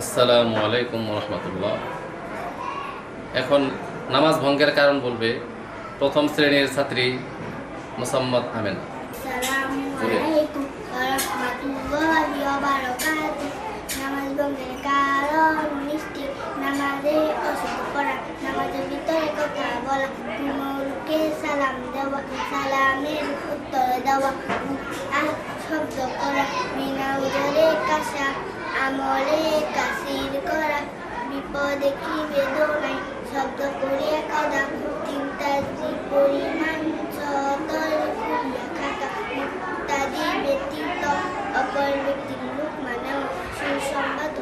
আসসালামু আলাইকুম রহমতুল্লাহ। এখন নামাজ ভঙ্গের কারণ বলবে প্রথম শ্রেণীর ছাত্রী মোসাম্মদ আমেনা। আসসালামু আলাইকুম ওয়া রাহমাতুল্লাহি ওয়া বারাকাতুহু। নামাজ ভঙ্গের কারণ 19টি। নামাজে অশুদ্ধ করা, নামাজের ভিতরে কথা বলা, মুখে সালাম দেওয়া, সালামের উত্তর দেওয়া, শব্দ করা, বিনা উজরে কাশা, আমলে কাসির করা, বিপদে কি বেদনায় শব্দ করিয়া কাদা, চিন্তার পরিমাণ সতর করিয়া খাতা, ইত্যাদি ব্যতীত অপর ব্যক্তির লোক মানেও সুসংবাদ